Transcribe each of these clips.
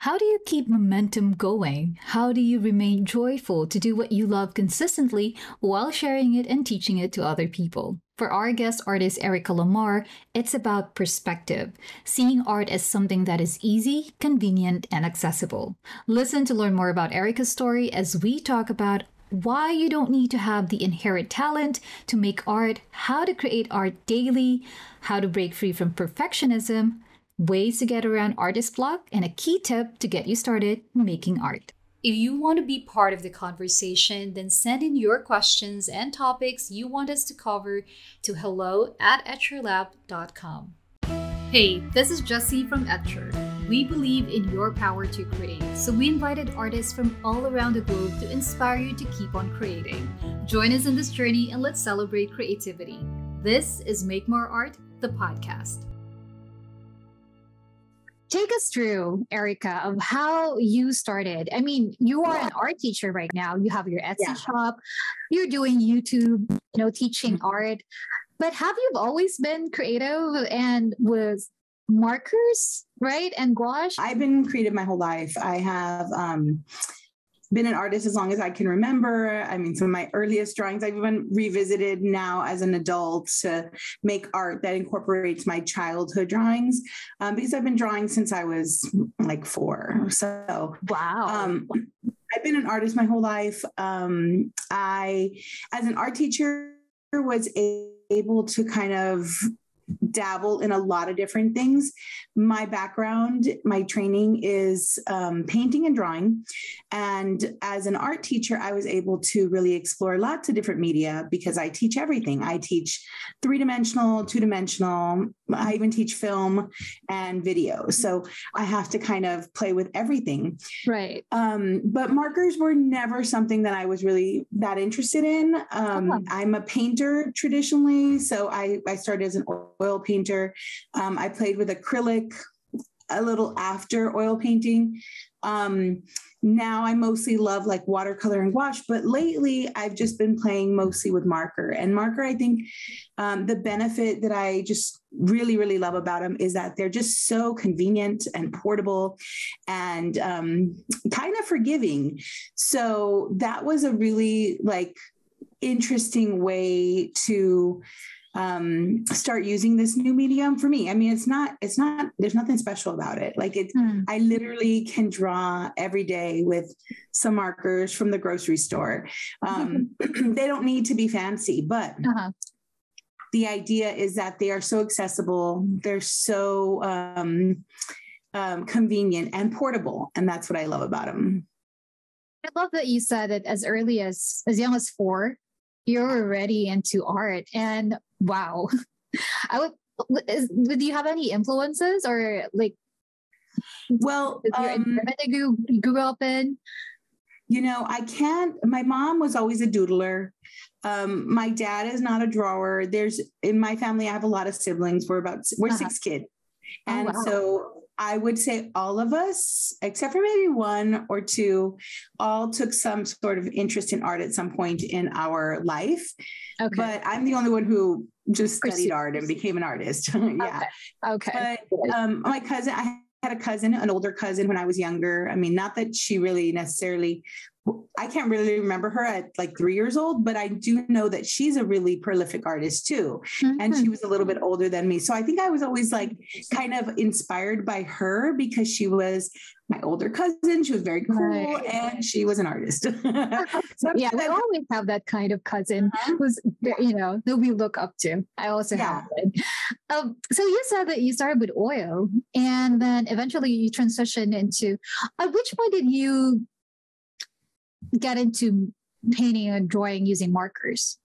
How do you keep momentum going? How do you remain joyful to do what you love consistently while sharing it and teaching it to other people? For our guest artist, Erika Lamar, it's about perspective, seeing art as something that is easy, convenient, and accessible. Listen to learn more about Erika's story as we talk about why you don't need to have the inherent talent to make art, how to create art daily, how to break free from perfectionism, ways to get around artist block, and a key tip to get you started making art. If you want to be part of the conversation, then send in your questions and topics you want us to cover to hello@etcherlab.com. Hey, this is Jessie from Etcher. We believe in your power to create, so we invited artists from all around the globe to inspire you to keep on creating. Join us in this journey and let's celebrate creativity. This is Make More Art, the podcast. Take us through, Erika, of how you started. I mean, you are an art teacher right now. You have your Etsy shop. You're doing YouTube, teaching art. But have you always been creative and with markers, right? And gouache? I've been creative my whole life. I have been an artist as long as I can remember. I mean, some of my earliest drawings I've even revisited now as an adult to make art that incorporates my childhood drawings, because I've been drawing since I was like 4. So, wow. I've been an artist my whole life. I, as an art teacher, was able to kind of dabble in a lot of different things. My background, my training is painting and drawing. And as an art teacher, I was able to really explore lots of different media because I teach everything. I teach 3-dimensional, 2-dimensional. I even teach film and video. So I have to kind of play with everything. Right. But markers were never something that I was really that interested in. I'm a painter traditionally. So I started as an oil painter. I played with acrylic a little after oil painting. Now I mostly love like watercolor and gouache, but lately I've just been playing mostly with marker. And marker, I think the benefit that I just really, really love about them is that they're just so convenient and portable and kind of forgiving. So that was a really like interesting way to start using this new medium for me. I mean, it's not, there's nothing special about it. Like I literally can draw every day with some markers from the grocery store. They don't need to be fancy, but the idea is that they are so accessible. They're so convenient and portable. And that's what I love about them. I love that you said that as early as young as 4, you're already into art. And wow, do you have any influences or like, well, your environment that you grew up in? My mom was always a doodler. My dad is not a drawer. In my family, I have a lot of siblings. We're 6 kids. And so I would say all of us, except for maybe 1 or 2, all took some sort of interest in art at some point in our life. Okay. But I'm the only one who just studied art and became an artist. Yeah. Okay. But my cousin, I had a cousin, an older cousin when I was younger. I mean, not that she really necessarily, I can't really remember her at like 3 years old, but I do know that she's a really prolific artist too. And she was a little bit older than me. So I think I was always like kind of inspired by her because she was my older cousin. She was very cool and she was an artist. So yeah, we always have that kind of cousin who's, who we look up to. I also have it. So you said that you started with oil and then eventually you transitioned into, at which point did you get into painting and drawing using markers?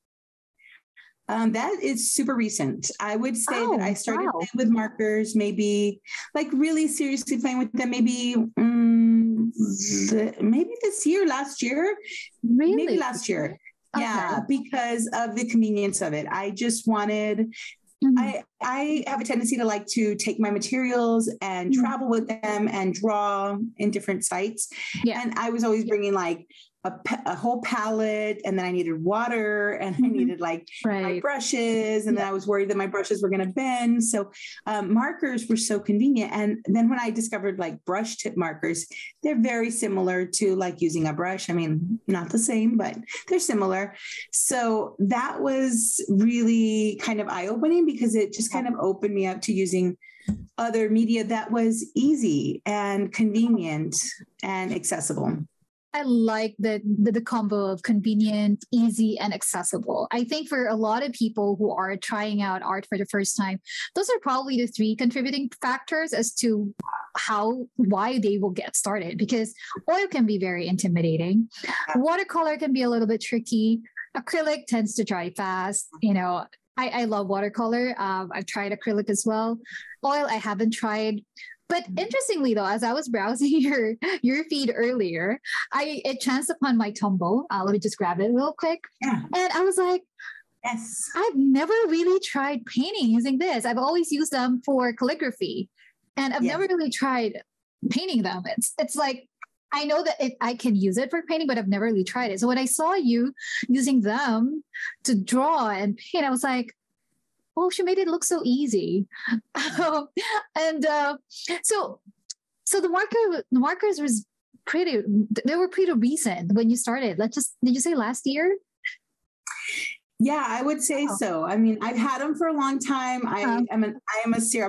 That is super recent. I would say that I started playing with markers, maybe like really seriously playing with them, maybe last year. Really? Maybe last year. Okay. Yeah, because of the convenience of it. I just wanted, I have a tendency to like to take my materials and travel with them and draw in different sites. Yeah. And I was always bringing like a whole palette, and then I needed water, and I needed like my brushes, and then I was worried that my brushes were going to bend. So markers were so convenient. And then when I discovered like brush tip markers, they're very similar to like using a brush. I mean, not the same, but they're similar. So that was really kind of eye-opening, because it just kind of opened me up to using other media that was easy and convenient and accessible. I like the combo of convenient, easy, and accessible. I think for a lot of people who are trying out art for the first time, those are probably the three contributing factors as to why they will get started, because oil can be very intimidating. Watercolor can be a little bit tricky. Acrylic tends to dry fast. I love watercolor. I've tried acrylic as well. Oil, I haven't tried. But interestingly, though, as I was browsing your feed earlier, it chanced upon my Tumblr. Let me just grab it real quick. Yeah. And I was like, yes, I've never really tried painting using this. I've always used them for calligraphy, and I've never really tried painting them. It's like, I know that I can use it for painting, but I've never really tried it. So when I saw you using them to draw and paint, I was like, oh, she made it look so easy. So the markers they were pretty recent when you started. Did you say last year? Yeah, I would say so. I mean, I've had them for a long time. I'm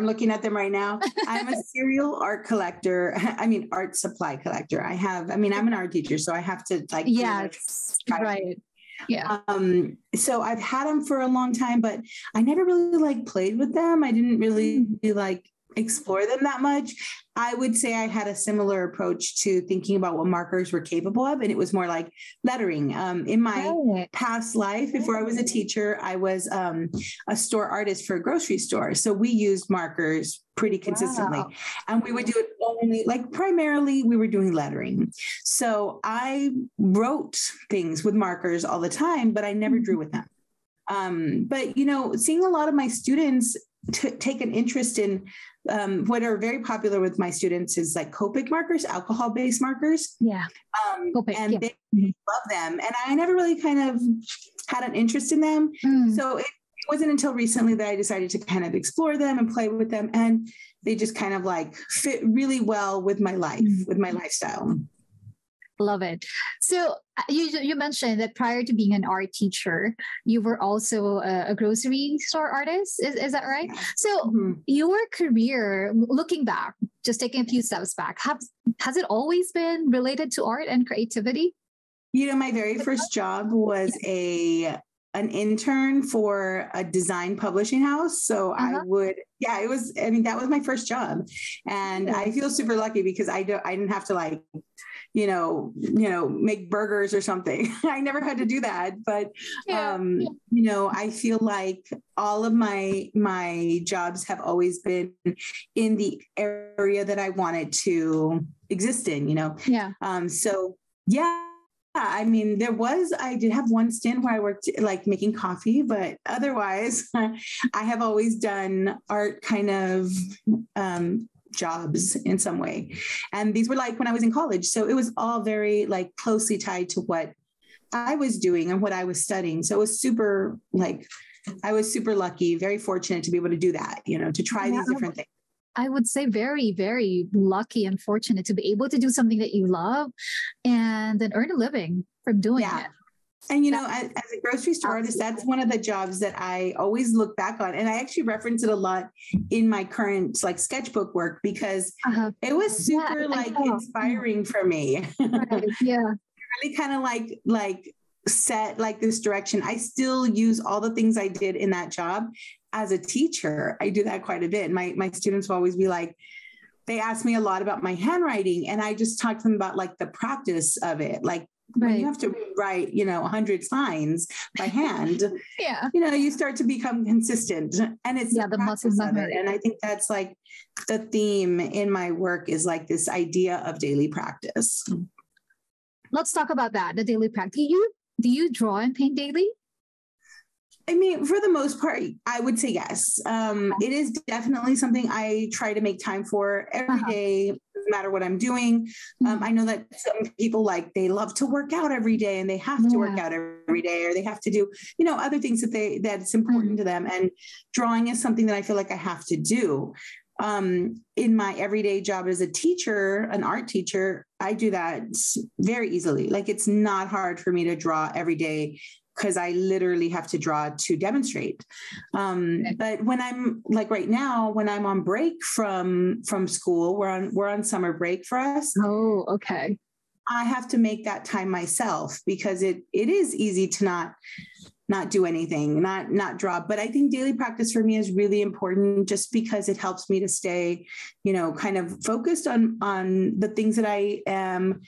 looking at them right now. I'm a serial art collector. Art supply collector. I'm an art teacher, so I have to right. Yeah. So I've had them for a long time, but I never really played with them. I didn't really explore them that much. I would say I had a similar approach to thinking about what markers were capable of, and it was more like lettering. In my past life, before I was a teacher, I was a store artist for a grocery store. So we used markers pretty consistently, and we would do it only primarily we were doing lettering. So I wrote things with markers all the time, but I never drew with them. But seeing a lot of my students take an interest in what are very popular with my students is like Copic markers, alcohol-based markers. Yeah. And they love them. And I never really kind of had an interest in them. So it wasn't until recently that I decided to kind of explore them and play with them. And they just kind of fit really well with my life, with my lifestyle. Love it. So you mentioned that prior to being an art teacher, you were also a grocery store artist. Is that right? So your career, looking back, just taking a few steps back, has it always been related to art and creativity? My very first job was an intern for a design publishing house. So that was my first job. And I feel super lucky because I didn't have to make burgers or something. I never had to do that. But, I feel like all of my jobs have always been in the area that I wanted to exist in, I did have one stint where I worked making coffee, but otherwise I have always done art kind of, jobs in some way. And these were when I was in college. So it was all very closely tied to what I was doing and what I was studying. So it was super I was super lucky, very fortunate to be able to do that, to try these different things. I would say very, very lucky and fortunate to be able to do something that you love and then earn a living from doing it. And, as a grocery store artist, that's one of the jobs that I always look back on. And I actually reference it a lot in my current sketchbook work because it was super inspiring for me. Right. Yeah. Really kind of set this direction. I still use all the things I did in that job as a teacher. I do that quite a bit. My students will always be they ask me a lot about my handwriting, and I just talk to them about the practice of it. When you have to write, 100 lines by hand, you start to become consistent, and it's the muscles of it. And I think that's the theme in my work is this idea of daily practice. Let's talk about that. The daily practice. Do you draw and paint daily? For the most part, I would say yes. It is definitely something I try to make time for every day, matter what I'm doing. I know that some people they love to work out every day and they have to work out every day, or they have to do, other things that's important to them. And drawing is something that I feel like I have to do. In my everyday job as a teacher, an art teacher, I do that very easily. It's not hard for me to draw every day because I literally have to draw to demonstrate. But when I'm right now, when I'm on break from school, we're on summer break for us. Oh, okay. I have to make that time myself because it is easy to not do anything, not draw. But I think daily practice for me is really important just because it helps me to stay, kind of focused on the things that I am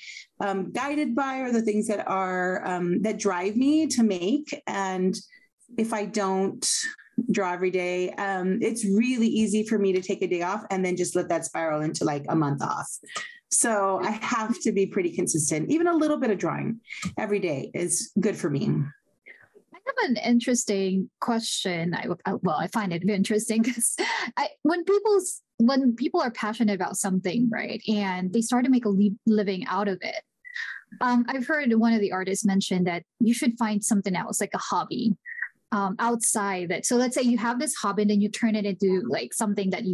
guided by, or the things that are that drive me to make. And if I don't draw every day, it's really easy for me to take a day off and then just let that spiral into a month off. So I have to be pretty consistent. Even a little bit of drawing every day is good for me. I have an interesting question. I find it interesting because when people are passionate about something, right, and they start to make a living out of it, I've heard one of the artists mention that you should find something else, like a hobby, outside that. So let's say you have this hobby and then you turn it into something that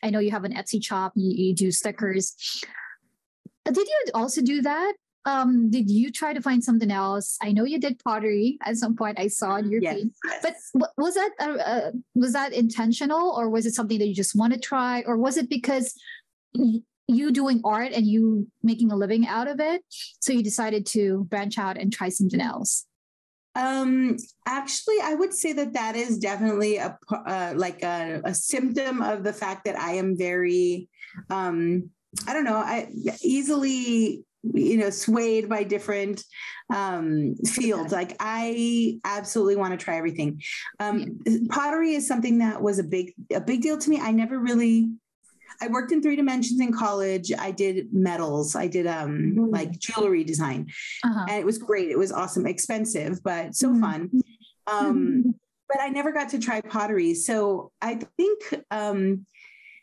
I know you have an Etsy shop, you do stickers. Did you also do that? Did you try to find something else? I know you did pottery at some point. I saw in your page. But was that intentional, or was it something that you just want to try, or was it because you doing art and you making a living out of it, so you decided to branch out and try something else? Actually, I would say that is definitely a symptom of the fact that I am very, I don't know, I easily, swayed by different fields. I absolutely want to try everything. Pottery is something that was a big deal to me. I worked in 3 dimensions in college. I did metals. I did jewelry design, and it was great. It was awesome, expensive, but so fun. But I never got to try pottery. So I think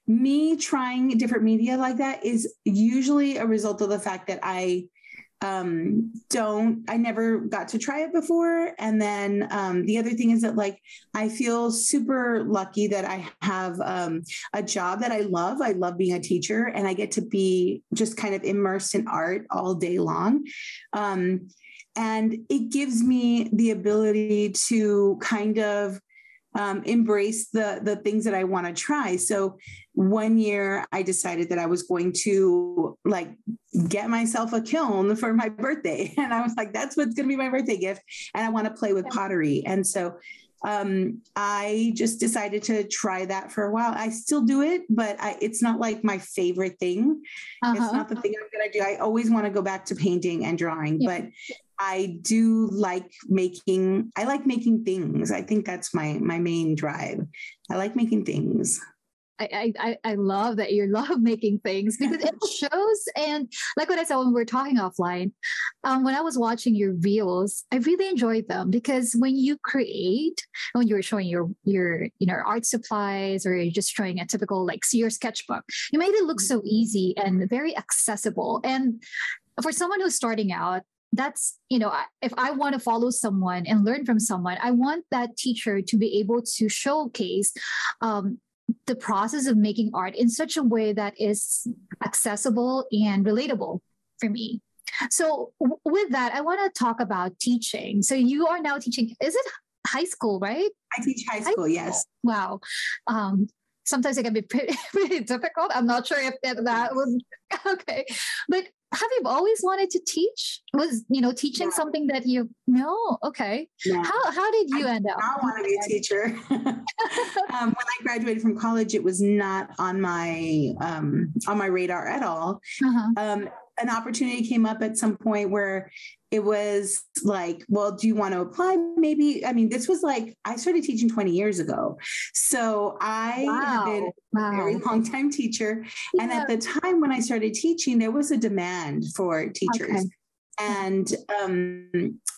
me trying different media like that is usually a result of the fact that I never got to try it before. And then the other thing is that I feel super lucky that I have a job that I love. I love being a teacher, and I get to be just kind of immersed in art all day long. And it gives me the ability to kind of embrace the things that I want to try. So one year I decided that I was going to get myself a kiln for my birthday. And I was like, that's what's going to be my birthday gift. And I want to play with pottery. And so I just decided to try that for a while. I still do it, but it's not my favorite thing. It's not the thing I'm going to do. I always want to go back to painting and drawing, but I do like making things. I think that's my main drive. I like making things. I love that you love making things because it shows. And like what I said when we were talking offline, when I was watching your reels, I really enjoyed them because when you create, when you were showing your art supplies, or you're just showing a typical your sketchbook, you made it look so easy and very accessible. And for someone who's starting out, that's, if I want to follow someone and learn from someone, I want that teacher to be able to showcase the process of making art in such a way that is accessible and relatable for me. So with that, I want to talk about teaching. So you are now teaching, is it high school, right? I teach high school, yes. Wow. Sometimes it can be pretty difficult. I'm not sure if that was okay. But have you always wanted to teach? Was teaching something that you know? Okay. No. How did you end up? I want to be a teacher. When I graduated from college, it was not on my radar at all. An opportunity came up at some point where it was well, do you want to apply? Maybe. I mean, this was I started teaching 20 years ago. So I have been a very long time teacher. Yeah. And at the time when I started teaching, there was a demand for teachers. Okay. And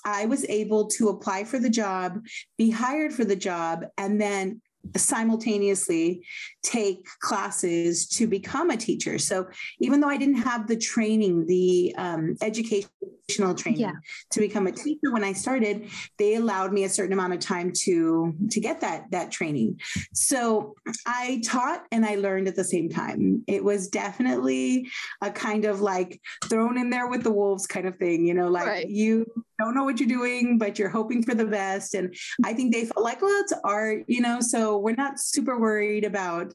I was able to apply for the job, be hired for the job, and then simultaneously take classes to become a teacher. So even though I didn't have the training, the educational training to become a teacher when I started, they allowed me a certain amount of time to get that training. So I taught and I learned at the same time. It was definitely a kind of like thrown in there with the wolves kind of thing, like you don't know what you're doing, but you're hoping for the best. And I think they felt like, well, it's art, so we're not super worried about,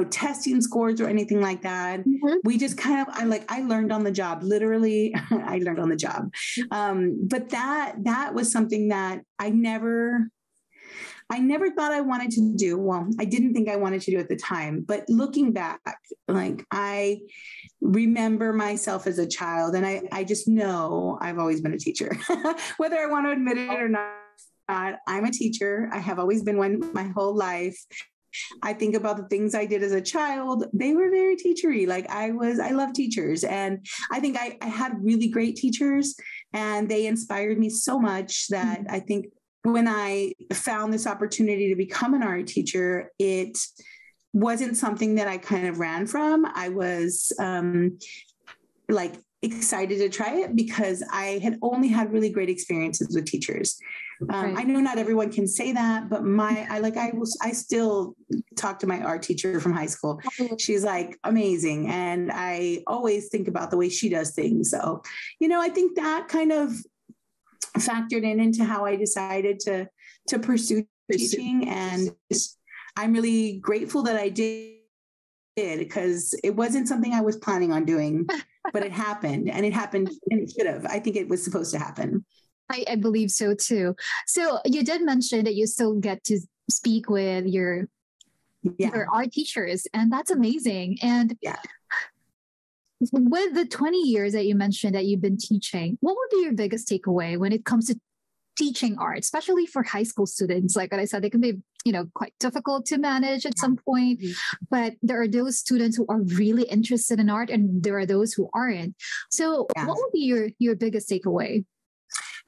testing scores or anything like that. Mm-hmm. We just kind of, I learned on the job, literally. I learned on the job. But that was something that I never thought I wanted to do. Well, I didn't think I wanted to do at the time, but looking back, I remember myself as a child, and I just know I've always been a teacher, whether I want to admit it or not. I'm a teacher. I have always been one my whole life. I think about the things I did as a child. They were very teachery. I love teachers. And I think I had really great teachers, and they inspired me so much that I think when I found this opportunity to become an art teacher, it wasn't something that I kind of ran from. I was excited to try it because I had only had really great experiences with teachers. I know not everyone can say that, but I still talk to my art teacher from high school. She's amazing. And I always think about the way she does things. So, I think that kind of factored into how I decided to pursue teaching. And I'm really grateful that I did, because it wasn't something I was planning on doing, but it happened, and it should have. I think it was supposed to happen. I believe so too. So you did mention that you still get to speak with your art teachers, and that's amazing. And with the 20 years that you mentioned that you've been teaching, what would be your biggest takeaway when it comes to teaching art, especially for high school students? Like what I said, it can be, quite difficult to manage at some point, but there are those students who are really interested in art, and there are those who aren't. So what would be your biggest takeaway?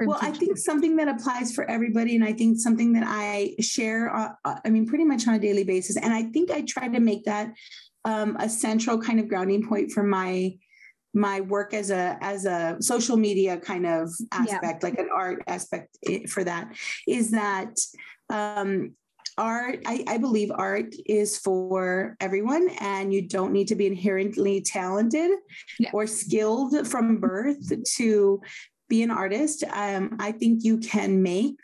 Well, I think something that applies for everybody, and I think something that I share, pretty much on a daily basis. And I think I try to make that a central kind of grounding point for my work as a social media kind of aspect, like an art aspect for that, is that art, I believe art is for everyone, and you don't need to be inherently talented or skilled from birth to be an artist. I think you can make,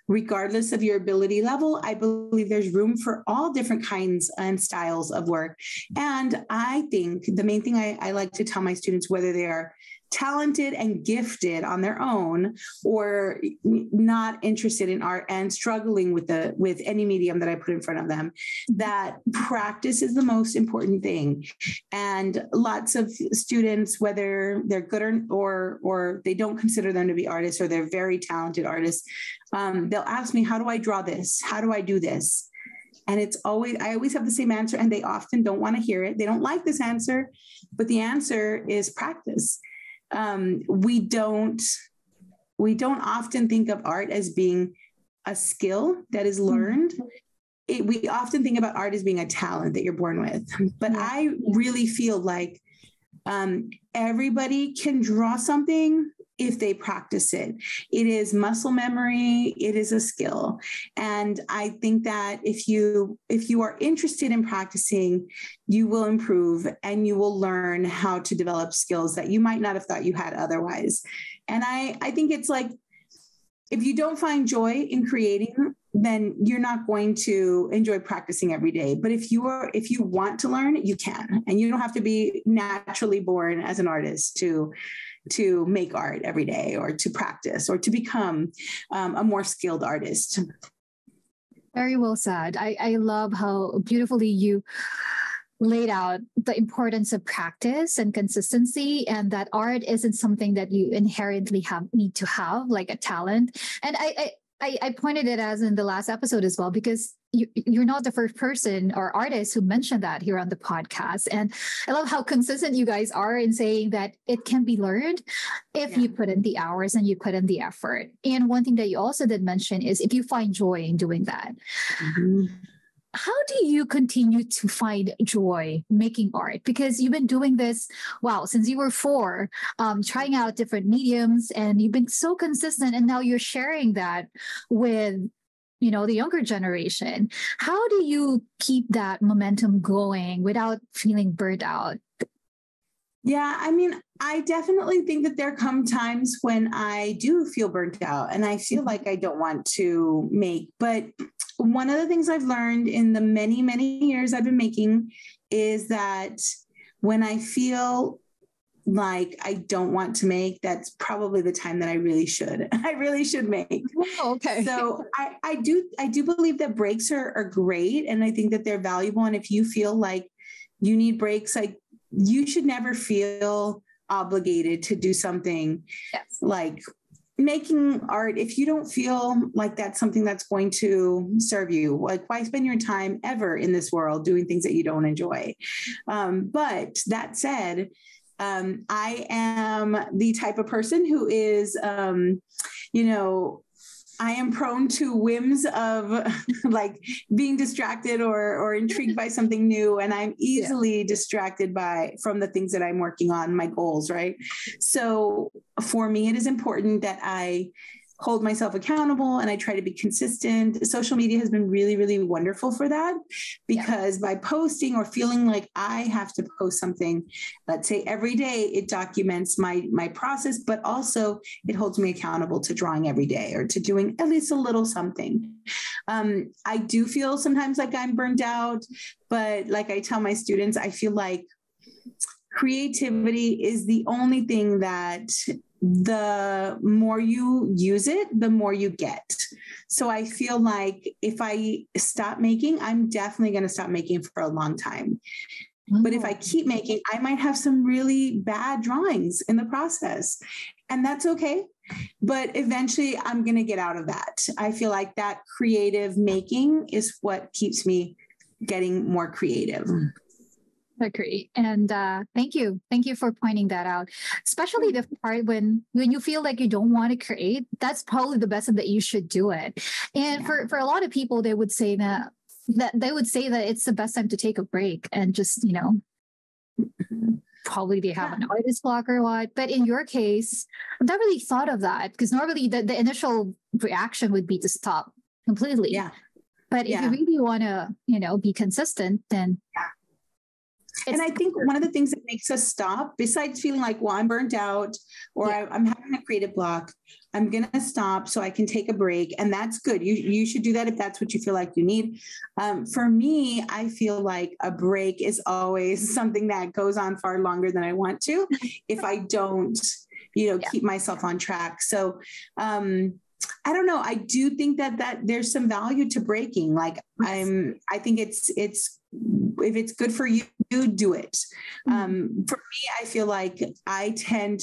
regardless of your ability level. I believe there's room for all different kinds and styles of work. And I think the main thing I like to tell my students, whether they are talented and gifted on their own, or not interested in art and struggling with any medium that I put in front of them, that practice is the most important thing. And lots of students, whether they're good or they don't consider them to be artists, or they're very talented artists, they'll ask me, how do I draw this? How do I do this? And I always have the same answer, and they often don't want to hear it. They don't like this answer, but the answer is practice. We don't often think of art as being a skill that is learned. We often think about art as being a talent that you're born with. But I really feel like everybody can draw something if they practice it. It is muscle memory. It is a skill. And I think that if you are interested in practicing, you will improve, and you will learn how to develop skills that you might not have thought you had otherwise. And I think it's like, if you don't find joy in creating, then you're not going to enjoy practicing every day. But if you want to learn, you can, and you don't have to be naturally born as an artist to make art every day, or to practice, or to become a more skilled artist. Very well said. I love how beautifully you laid out the importance of practice and consistency, and that art isn't something that you inherently need to have, like a talent. And I pointed it as in the last episode as well, because you're not the first person or artist who mentioned that here on the podcast. And I love how consistent you guys are in saying that it can be learned if you put in the hours and you put in the effort. And one thing that you also did mention is if you find joy in doing that. Mm-hmm. How do you continue to find joy making art? Because you've been doing this, wow, since you were 4, trying out different mediums, and you've been so consistent, and now you're sharing that with the younger generation. How do you keep that momentum going without feeling burnt out? Yeah, I mean, I definitely think that there come times when I do feel burnt out and I feel like I don't want to make. But one of the things I've learned in the many, many years I've been making is that when I feel like I don't want to make, that's probably the time that I really should make. Oh, okay. So I do believe that breaks are great. And I think that they're valuable. And if you feel like you need breaks, like you should never feel obligated to do something like making art if you don't feel like that's something that's going to serve you. Like, why spend your time ever in this world doing things that you don't enjoy? But that said, I am the type of person who is, I am prone to whims of like being distracted or intrigued by something new. And I'm easily distracted from the things that I'm working on, my goals, right? So for me, it is important that I hold myself accountable and I try to be consistent. Social media has been really, really wonderful for that, because by posting or feeling like I have to post something, let's say every day, it documents my process, but also it holds me accountable to drawing every day or to doing at least a little something. I do feel sometimes like I'm burned out, but like I tell my students, I feel like creativity is the only thing that the more you use it, the more you get. So I feel like if I stop making, I'm definitely going to stop making for a long time. But if I keep making, I might have some really bad drawings in the process, and that's okay. But eventually I'm going to get out of that. I feel like that creative making is what keeps me getting more creative. Agree. And thank you for pointing that out, especially the part when you feel like you don't want to create. That's probably the best that you should do it. And for a lot of people, they would say that it's the best time to take a break and just probably they have an artist block or what. But in your case, I've never really thought of that, because normally the initial reaction would be to stop completely. Yeah. But if you really want to be consistent, then and I think one of the things that makes us stop, besides feeling like, well, I'm burnt out or I'm having a creative block, I'm going to stop so I can take a break. And that's good. You should do that if that's what you feel like you need. For me, I feel like a break is always something that goes on far longer than I want to if I don't, keep myself on track. So, I don't know. I do think that there's some value to breaking. Like I think it's if it's good for you, do it. For me, I feel like I think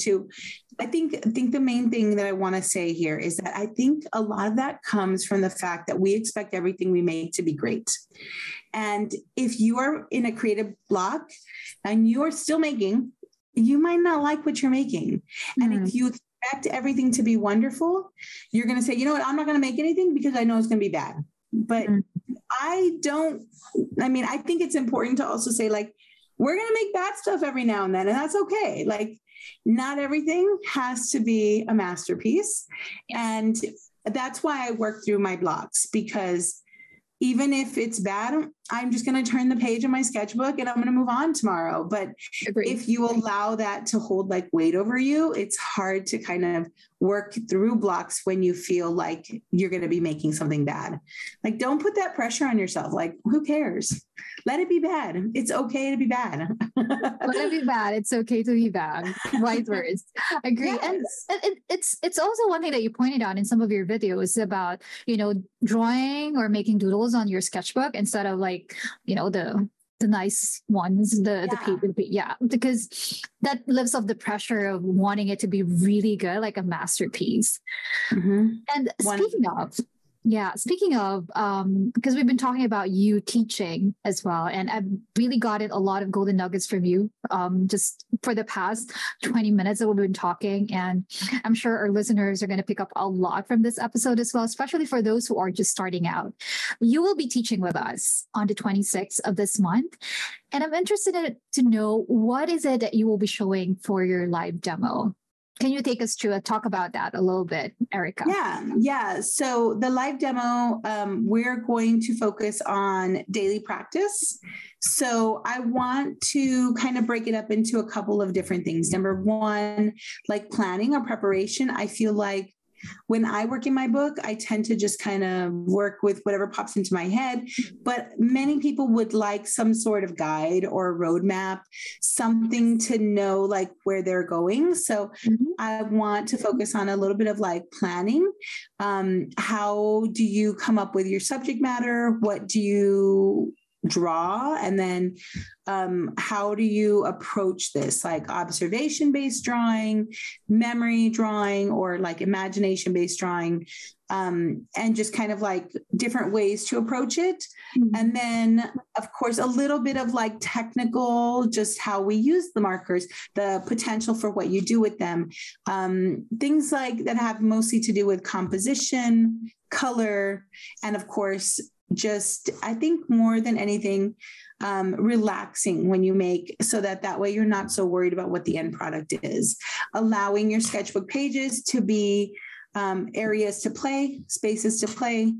the main thing that I want to say here is that I think a lot of that comes from the fact that we expect everything we make to be great. And if you are in a creative block and you're still making, you might not like what you're making. And if you expect everything to be wonderful, you're going to say, you know what, I'm not going to make anything because I know it's going to be bad. But I think it's important to also say, like, we're going to make bad stuff every now and then, and that's okay. Like, not everything has to be a masterpiece. And that's why I work through my blocks, because even if it's bad, I'm just going to turn the page in my sketchbook and I'm going to move on tomorrow. But if you allow that to hold like weight over you, it's hard to kind of work through blocks when you feel like you're going to be making something bad. Like, don't put that pressure on yourself. Like, who cares? Let it be bad. It's okay to be bad. Let it be bad. It's okay to be bad. Wise words. Agree. Yes. And it's also one thing that you pointed out in some of your videos about, drawing or making doodles on your sketchbook instead of like, the nice ones, the paper, because that lifts off the pressure of wanting it to be really good, like a masterpiece. And speaking of, Yeah, speaking of, because we've been talking about you teaching as well, and I've really gotten a lot of golden nuggets from you just for the past 20 minutes that we've been talking. And I'm sure our listeners are going to pick up a lot from this episode as well, especially for those who are just starting out. You will be teaching with us on the 26th of this month. And I'm interested to know, what is it that you will be showing for your live demo? Can you take us through and talk about that a little bit, Erika? Yeah. So the live demo, we're going to focus on daily practice. So I want to kind of break it up into a couple of different things. Number one, like planning or preparation. I feel like when I work in my book, I tend to just kind of work with whatever pops into my head. But many people would like some sort of guide or roadmap, something to know like where they're going. So I want to focus on a little bit of like planning. How do you come up with your subject matter? What do you draw? And then how do you approach this, like observation-based drawing, memory drawing, or like imagination-based drawing, and just kind of like different ways to approach it. And then of course a little bit of like technical, just how we use the markers, the potential for what you do with them, things like that have mostly to do with composition, color, and of course just, I think more than anything, relaxing when you make, so that way you're not so worried about what the end product is. Allowing your sketchbook pages to be areas to play, spaces to play,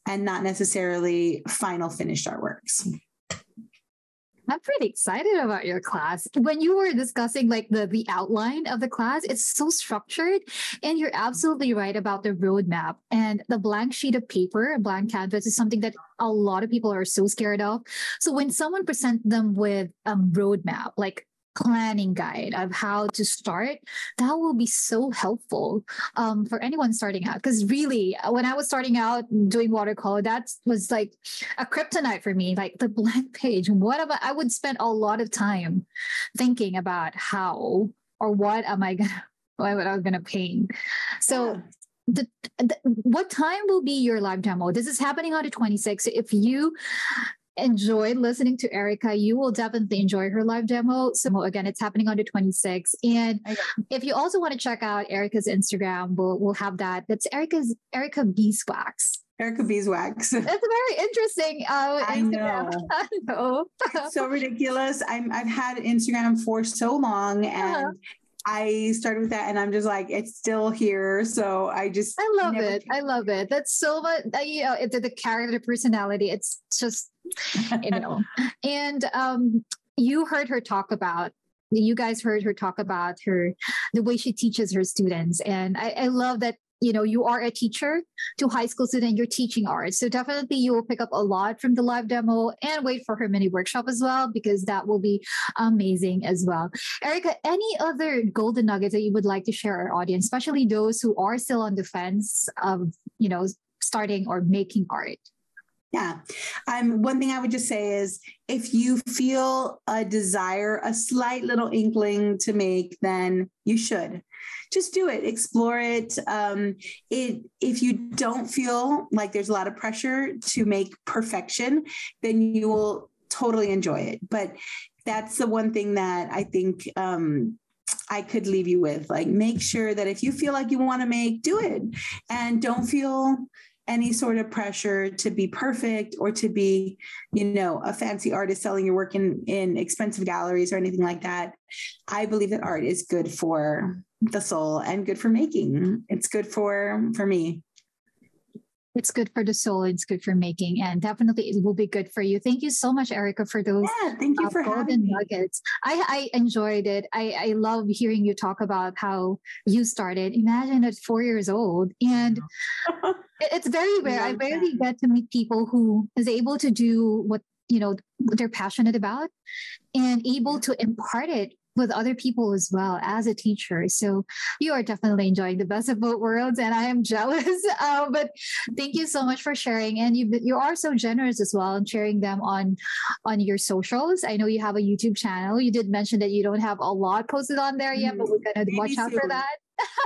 and not necessarily final finished artworks. I'm pretty excited about your class. When you were discussing like the outline of the class, it's so structured, and you're absolutely right about the roadmap. And the blank sheet of paper, a blank canvas, is something that a lot of people are so scared of. So when someone presents them with a roadmap, like planning guide of how to start, that will be so helpful for anyone starting out. Because really, when I was starting out doing watercolor, that was like a kryptonite for me, like the blank page. I would spend a lot of time thinking about how or what I was gonna paint. So what time will be your live demo? This is happening on the 26th. So if you enjoyed listening to Erika, you will definitely enjoy her live demo. So again, it's happening on the 26th. And if you also want to check out Erika's Instagram, we'll have that. That's Erika Beeswax. Erika Beeswax. That's very interesting. I know. I know. It's so ridiculous. I've had Instagram for so long, and I started with that, and I'm just like, it's still here. So I love it. I love it. That's so much, it's the character personality. It's just, and you guys heard her talk about the way she teaches her students. And I love that, you are a teacher to high school students, you're teaching art. So definitely you will pick up a lot from the live demo, and wait for her mini workshop as well, because that will be amazing as well. Erika, any other golden nuggets that you would like to share our audience, especially those who are still on the fence of, starting or making art? Yeah. One thing I would just say is, if you feel a desire, a slight little inkling to make, then you should just do it, explore it. If you don't feel like there's a lot of pressure to make perfection, then you will totally enjoy it. But that's the one thing that I think, I could leave you with, like, make sure that if you feel like you want to make, do it, and don't feel any sort of pressure to be perfect or to be, a fancy artist selling your work in expensive galleries or anything like that. I believe that art is good for the soul and good for making. It's good for me. It's good for the soul. It's good for making, and definitely it will be good for you. Thank you so much, Erika, for those thank you for golden nuggets. I enjoyed it. I love hearing you talk about how you started. Imagine at 4 years old, and it's very rare. I rarely get to meet people who is able to do what they're passionate about, and able to impart it with other people as well as a teacher. So you are definitely enjoying the best of both worlds, and I am jealous. But thank you so much for sharing, and you are so generous as well in sharing them on your socials. I know you have a YouTube channel. You did mention that you don't have a lot posted on there yet, but we're gonna watch out for that.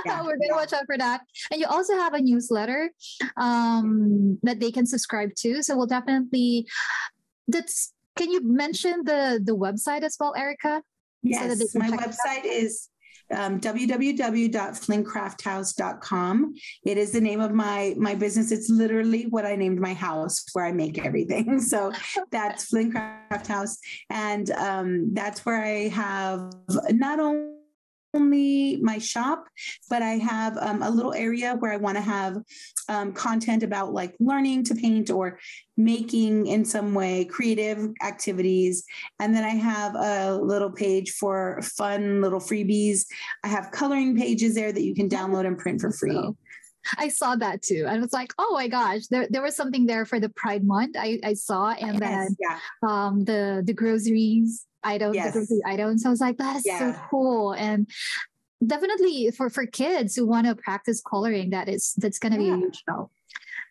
Yeah, We're gonna watch out for that. And you also have a newsletter that they can subscribe to. So we'll definitely that's can you mention the website as well, Erika? Yes, so my website is www.flynncrafthouse.com. It is the name of my business. It's literally what I named my house where I make everything. So that's Flynn Craft House. And that's where I have not only my shop, but I have a little area where I want to have content about like learning to paint or making in some way, creative activities. And then I have a little page for fun little freebies. I have coloring pages there that you can download and print for free. I saw that too. And it's like, oh my gosh, there was something there for the Pride Month. I saw, and then the groceries items, the grocery items. I was like, that is so cool. And definitely for kids who want to practice coloring, that's gonna be a huge help.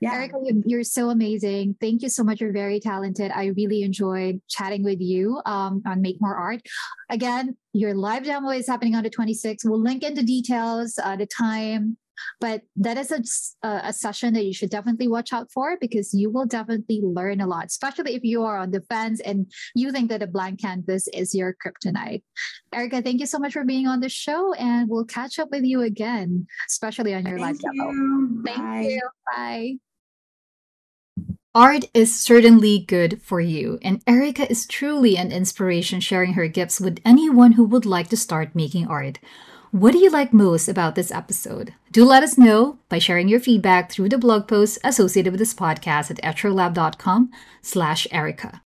Yeah. Erika, you're so amazing. Thank you so much. You're very talented. I really enjoyed chatting with you on Make More Art. Again, your live demo is happening on the 26th. We'll link in the details, the time. But that is a session that you should definitely watch out for, because you will definitely learn a lot, especially if you are on the fence and you think that a blank canvas is your kryptonite. Erika, thank you so much for being on the show, and we'll catch up with you again, especially on your live demo. Thank you. Bye. Art is certainly good for you, and Erika is truly an inspiration, sharing her gifts with anyone who would like to start making art. What do you like most about this episode? Do let us know by sharing your feedback through the blog post associated with this podcast at etrolab.com/Erika.